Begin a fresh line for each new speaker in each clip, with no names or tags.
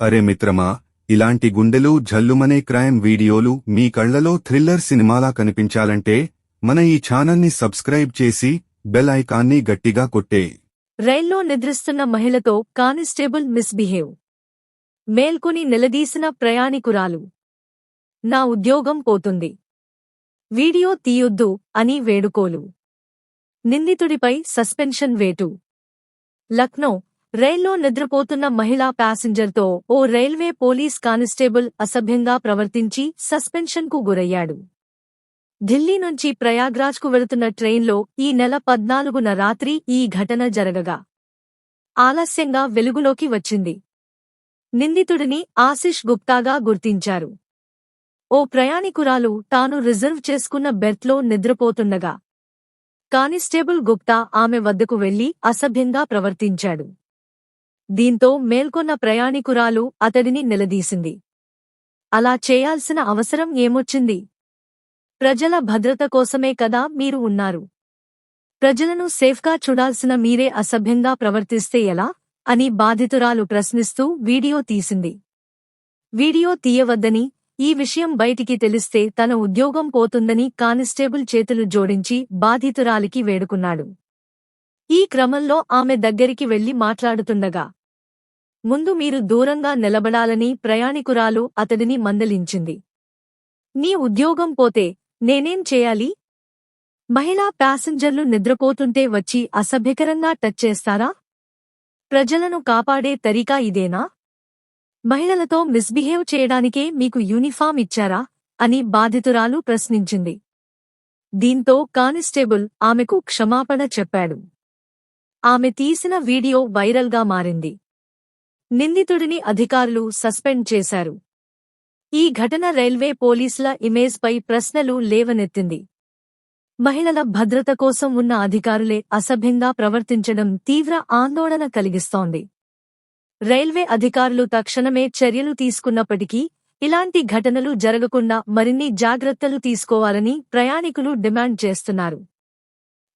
అరే మిత్రమా, ఇలాంటి గుండెలు జల్లుమనే క్రైమ్ వీడియోలు మీ కళ్లలో థ్రిల్లర్ సినిమాలా కనిపించాలంటే మన ఈ ఛానల్ని సబ్స్క్రైబ్ చేసి బెల్ ఐకాన్ని గట్టిగా కొట్టే.
రైల్లో నిద్రిస్తున్న మహిళతో కానిస్టేబుల్ మిస్బిహేవ్. మేల్కొని నిలదీసిన ప్రయాణికురాలు. నా ఉద్యోగం పోతుంది, వీడియో తీయొద్దు అని వేడుకోలు. నిందితుడిపై సస్పెన్షన్ వేటు. లక్నో రైల్లో నిద్రపోతున్న మహిళా ప్యాసింజర్తో ఓ రైల్వే పోలీస్ కానిస్టేబుల్ అసభ్యంగా ప్రవర్తించి సస్పెన్షన్కు గురయ్యాడు. ఢిల్లీ నుంచి ప్రయాగ్రాజ్కు వెళుతున్న ట్రైన్లో ఈ నెల 14న రాత్రి ఈ ఘటన జరగగా ఆలస్యంగా వెలుగులోకి వచ్చింది. నిందితుడిని ఆశిష్ గుప్తాగా గుర్తించారు. ఓ ప్రయాణికురాలు తాను రిజర్వ్ చేసుకున్న బెర్త్లో నిద్రపోతుండగా కానిస్టేబుల్ గుప్తా ఆమె వద్దకు వెళ్లి అసభ్యంగా ప్రవర్తించాడు. దీంతో మేల్కొన్న ప్రయాణికురాలు అతడిని నిలదీసింది. అలా చేయాల్సిన అవసరం ఏమొచ్చింది? ప్రజల భద్రత కోసమే కదా మీరు ఉన్నారు. ప్రజలను సేఫ్గా చూడాల్సిన మీరే అసభ్యంగా ప్రవర్తిస్తే ఎలా అని బాధితురాలు ప్రశ్నిస్తూ వీడియో తీసింది. వీడియో తీయవద్దని, ఈ విషయం బయటికి తెలిస్తే తన ఉద్యోగం పోతుందని కానిస్టేబుల్ చేతులు జోడించి బాధితురాలికి వేడుకున్నాడు. ఈ క్రమంలో ఆమె దగ్గరికి వెళ్లి మాట్లాడుతుండగా ముందు మీరు దూరంగా నిలబడాలని ప్రయాణికురాలు అతడిని మందలించింది. నీ ఉద్యోగం పోతే నేనేం చేయాలి? మహిళా ప్యాసింజర్లు నిద్రపోతుంటే వచ్చి అసభ్యకరంగా టచ్ చేస్తారా? ప్రజలను కాపాడే తరీకా ఇదేనా? మహిళలతో మిస్బిహేవ్ చేయడానికే మీకు యూనిఫామ్ ఇచ్చారా అని బాధితురాలు ప్రశ్నించింది. దీంతో కానిస్టేబుల్ ఆమెకు క్షమాపణ చెప్పాడు. ఆమె తీసిన వీడియో వైరల్గా మారింది. నిందితుడిని అధికారులు సస్పెండ్ చేశారు. ఈ ఘటన రైల్వే పోలీసుల ఇమేజ్పై ప్రశ్నలు లేవనెత్తింది. మహిళల భద్రత కోసం ఉన్న అధికారులే అసభ్యంగా ప్రవర్తించడం తీవ్ర ఆందోళన కలిగిస్తోంది. రైల్వే అధికారులు తక్షణమే చర్యలు తీసుకున్నప్పటికీ ఇలాంటి ఘటనలు జరగకుండా మరిన్ని జాగ్రత్తలు తీసుకోవాలని ప్రయాణికులు డిమాండ్ చేస్తున్నారు.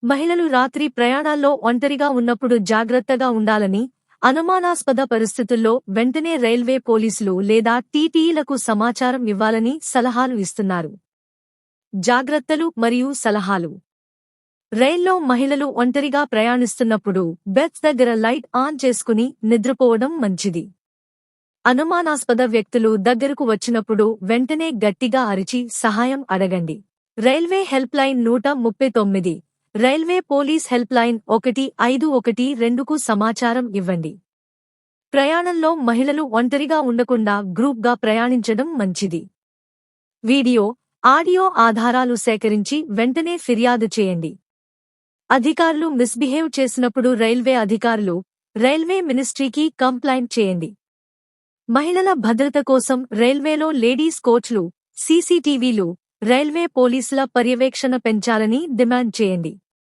మహిళలు రాత్రి ప్రయాణాల్లో ఒంటరిగా ఉన్నప్పుడు జాగ్రత్తగా ఉండాలని, అనుమానాస్పద పరిస్థితుల్లో వెంటనే రైల్వే పోలీసులు లేదా టీటీఈలకు సమాచారం ఇవ్వాలని సలహాలు ఇస్తున్నారు. జాగ్రత్తలు మరియు సలహాలు. రైల్లో మహిళలు ఒంటరిగా ప్రయాణిస్తున్నప్పుడు బెర్త్ దగ్గర లైట్ ఆన్ చేసుకుని నిద్రపోవడం మంచిది. అనుమానాస్పద వ్యక్తులు దగ్గరకు వచ్చినప్పుడు వెంటనే గట్టిగా అరిచి సహాయం అడగండి. Railway helpline 139, railway police helpline 1512కు సమాచారం ఇవ్వండి. ప్రయాణంలో మహిళలు ఒంటరిగా ఉండకుండా గ్రూప్గా ప్రయాణించడం మంచిది. వీడియో, ఆడియో ఆధారాలు సేకరించి వెంటనే ఫిర్యాదు చేయండి. అధికారులు మిస్బిహేవ్ చేసినప్పుడు రైల్వే అధికారులు, రైల్వే మినిస్ట్రీకి కంప్లైంట్ చేయండి. మహిళల భద్రత కోసం రైల్వేలో లేడీస్ కోచ్లు, సీసీటీవీలు, రైల్వే పోలీసుల పర్యవేక్షణ పెంచాలని డిమాండ్ చేయండి.